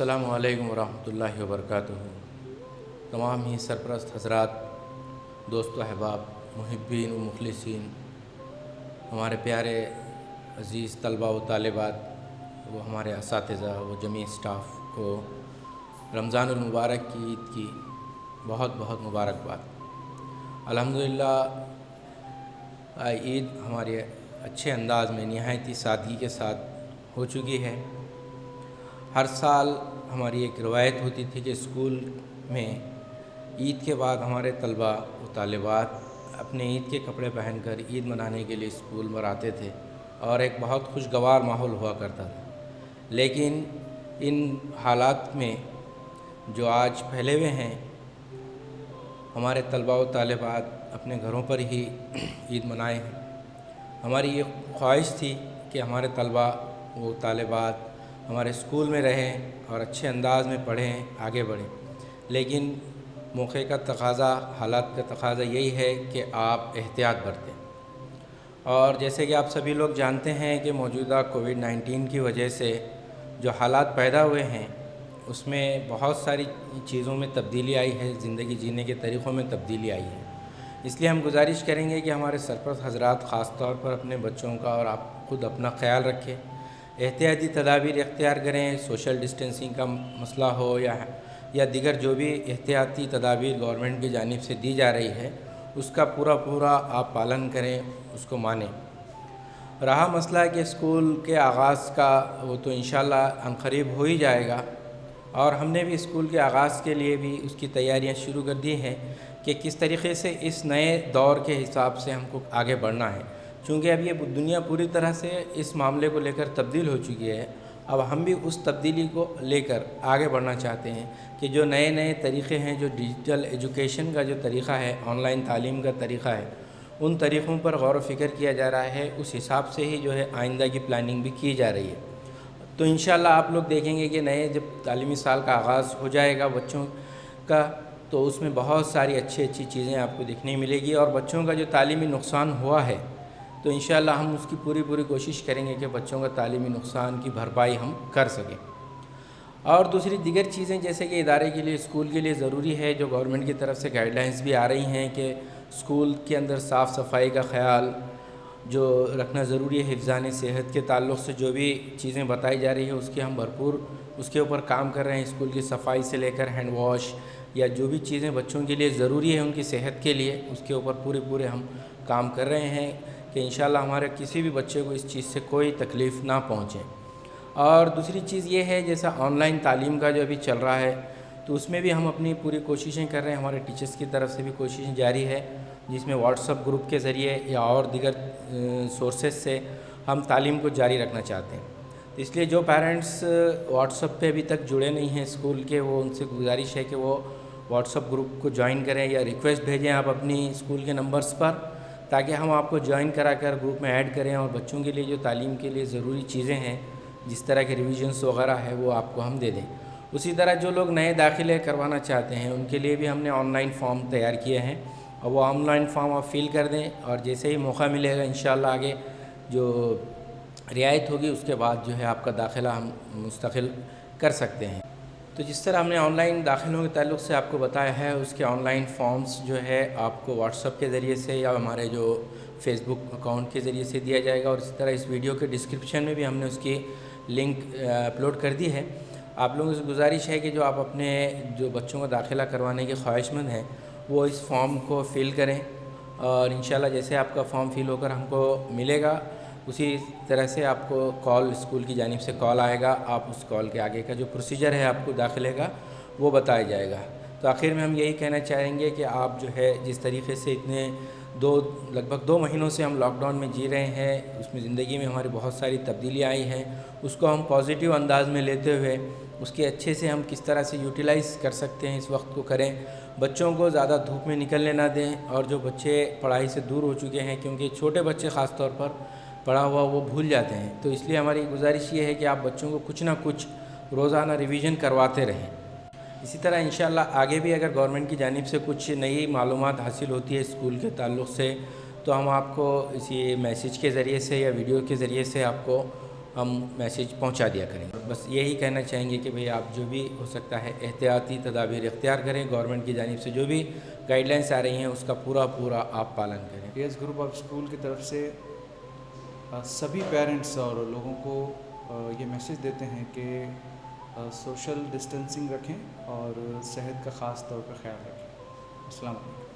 السلام علیکم ورحمۃ اللہ وبرکاتہ۔ تمام ہی سرپرست حضرات، دوست و احباب، محبین و مخلصین، ہمارے پیارے عزیز طلباء و طالبات، وہ ہمارے اساتذہ، وہ جمیع اسٹاف کو رمضان المبارک کی عید کی بہت بہت مبارکباد۔ الحمدللہ عید ہمارے اچھے انداز میں نہایت ہی سادگی کے ساتھ ہو چکی ہے۔ ہر سال ہماری ایک روایت ہوتی تھی کہ اسکول میں عید کے بعد ہمارے طلباء و طالبات اپنے عید کے کپڑے پہن کر عید منانے کے لیے اسکول میں آتے تھے اور ایک بہت خوشگوار ماحول ہوا کرتا تھا۔ لیکن ان حالات میں جو آج پھیلے ہوئے ہیں، ہمارے طلباء و طالبات اپنے گھروں پر ہی عید منائے ہیں۔ ہماری یہ خواہش تھی کہ ہمارے طلباء و طالبات ہمارے اسکول میں رہیں اور اچھے انداز میں پڑھیں، آگے بڑھیں، لیکن موقع کا تقاضا، حالات کا تقاضا یہی ہے کہ آپ احتیاط برتیں۔ اور جیسے کہ آپ سبھی لوگ جانتے ہیں کہ موجودہ کووڈ-19 کی وجہ سے جو حالات پیدا ہوئے ہیں، اس میں بہت ساری چیزوں میں تبدیلی آئی ہے، زندگی جینے کے طریقوں میں تبدیلی آئی ہے۔ اس لیے ہم گزارش کریں گے کہ ہمارے سرپرست حضرات خاص طور پر اپنے بچوں کا اور آپ خود اپنا خیال رکھیں، احتیاطی تدابیر اختیار کریں۔ سوشل ڈسٹینسنگ کا مسئلہ ہو یا دیگر جو بھی احتیاطی تدابیر گورنمنٹ کی جانب سے دی جا رہی ہے، اس کا پورا آپ پالن کریں، اس کو مانیں۔ رہا مسئلہ کہ اسکول کے آغاز کا، وہ تو انشاءاللہ عنقریب ہو ہی جائے گا، اور ہم نے بھی اسکول کے آغاز کے لیے بھی اس کی تیاریاں شروع کر دی ہیں کہ کس طریقے سے اس نئے دور کے حساب سے ہم کو آگے بڑھنا ہے۔ چونکہ اب یہ دنیا پوری طرح سے اس معاملے کو لے کر تبدیل ہو چکی ہے، اب ہم بھی اس تبدیلی کو لے کر آگے بڑھنا چاہتے ہیں کہ جو نئے طریقے ہیں، جو ڈیجیٹل ایجوکیشن کا جو طریقہ ہے، آن لائن تعلیم کا طریقہ ہے، ان طریقوں پر غور و فکر کیا جا رہا ہے۔ اس حساب سے ہی جو ہے آئندہ کی پلاننگ بھی کی جا رہی ہے۔ تو انشاءاللہ آپ لوگ دیکھیں گے کہ نئے جب تعلیمی سال کا آغاز ہو جائے گا بچوں کا، تو اس میں بہت ساری اچھی چیزیں آپ کو دیکھنے ملے گی، اور بچوں کا جو تعلیمی نقصان ہوا ہے، تو انشاءاللہ ہم اس کی پوری کوشش کریں گے کہ بچوں کا تعلیمی نقصان کی بھرپائی ہم کر سکیں۔ اور دوسری دیگر چیزیں جیسے کہ ادارے کے لیے، اسکول کے لیے ضروری ہے، جو گورنمنٹ کی طرف سے گائیڈ لائنز بھی آ رہی ہیں کہ اسکول کے اندر صاف صفائی کا خیال جو رکھنا ضروری ہے، حفظان صحت کے تعلق سے جو بھی چیزیں بتائی جا رہی ہے، اس کی ہم بھرپور اس کے اوپر کام کر رہے ہیں۔ اسکول کی صفائی سے لے کر ہینڈ واش یا جو بھی چیزیں بچوں کے لیے ضروری ہے ان کی صحت کے لیے، اس کے اوپر پورے ہم کام کر رہے ہیں کہ انشاءاللہ ہمارے کسی بھی بچے کو اس چیز سے کوئی تکلیف نہ پہنچے۔ اور دوسری چیز یہ ہے، جیسا آن لائن تعلیم کا جو ابھی چل رہا ہے، تو اس میں بھی ہم اپنی پوری کوششیں کر رہے ہیں، ہمارے ٹیچرز کی طرف سے بھی کوششیں جاری ہے، جس میں واٹس ایپ گروپ کے ذریعے یا اور دیگر سورسز سے ہم تعلیم کو جاری رکھنا چاہتے ہیں۔ اس لیے جو پیرنٹس واٹس ایپ پہ ابھی تک جڑے نہیں ہیں اسکول کے، وہ ان سے گزارش ہے کہ وہ واٹس ایپ گروپ کو جوائن کریں یا ریکویسٹ بھیجیں آپ اپنی اسکول کے نمبرز پر، تاکہ ہم آپ کو جوائن کرا کر گروپ میں ایڈ کریں، اور بچوں کے لیے جو تعلیم کے لیے ضروری چیزیں ہیں، جس طرح کے ریویژنس وغیرہ ہے، وہ آپ کو ہم دے دیں۔ اسی طرح جو لوگ نئے داخلے کروانا چاہتے ہیں، ان کے لیے بھی ہم نے آن لائن فارم تیار کیے ہیں، اور وہ آن لائن فارم آپ فل کر دیں، اور جیسے ہی موقع ملے گا انشاءاللہ آگے جو رعایت ہوگی، اس کے بعد جو ہے آپ کا داخلہ ہم مستقل کر سکتے ہیں۔ تو جس طرح ہم نے آن لائن داخلوں کے تعلق سے آپ کو بتایا ہے، اس کے آن لائن فارمز جو ہے آپ کو واٹس ایپ کے ذریعے سے یا ہمارے جو فیس بک اکاؤنٹ کے ذریعے سے دیا جائے گا، اور اسی طرح اس ویڈیو کے ڈسکرپشن میں بھی ہم نے اس کی لنک اپلوڈ کر دی ہے۔ آپ لوگوں سے گزارش ہے کہ جو آپ اپنے جو بچوں کو داخلہ کروانے کے خواہش مند ہیں، وہ اس فارم کو فل کریں، اور انشاءاللہ جیسے آپ کا فارم فل ہو کر ہم کو ملے گا، اسی طرح سے آپ کو کال، اسکول کی جانب سے کال آئے گا، آپ اس کال کے آگے کا جو پروسیجر ہے آپ کو داخلے کا، وہ بتایا جائے گا۔ تو آخر میں ہم یہی کہنا چاہیں گے کہ آپ جو ہے جس طریقے سے اتنے لگ بھگ 2 مہینوں سے ہم لاک ڈاؤن میں جی رہے ہیں، اس میں زندگی میں ہماری بہت ساری تبدیلیاں آئی ہیں، اس کو ہم پازیٹیو انداز میں لیتے ہوئے اس کے اچھے سے ہم کس طرح سے یوٹیلائز کر سکتے ہیں اس وقت کو کریں۔ بچوں کو زیادہ دھوپ میں نکلنے نہ دیں، اور جو بچے پڑھائی سے دور ہو چکے ہیں، کیونکہ چھوٹے بچے خاص طور پر پڑھا ہوا وہ بھول جاتے ہیں، تو اس لیے ہماری گزارش یہ ہے کہ آپ بچوں کو کچھ نہ کچھ روزانہ ریویژن کرواتے رہیں۔ اسی طرح انشاءاللہ آگے بھی اگر گورنمنٹ کی جانب سے کچھ نئی معلومات حاصل ہوتی ہے اسکول کے تعلق سے، تو ہم آپ کو اسی میسیج کے ذریعے سے یا ویڈیو کے ذریعے سے آپ کو ہم میسیج پہنچا دیا کریں گے. بس یہی کہنا چاہیں گے کہ بھئی آپ جو بھی ہو سکتا ہے احتیاطی تدابیر اختیار کریں. گورنمنٹ کی جانب سے جو بھی گائیڈ لائنس آ رہی ہیں اس کا پورا آپ پالن کریں. ایس گروپ آف اسکول کی طرف سے سبھی پیرنٹس اور لوگوں کو یہ میسیج دیتے ہیں کہ سوشل ڈسٹینسنگ رکھیں اور صحت کا خاص طور پر خیال رکھیں. السلام علیکم.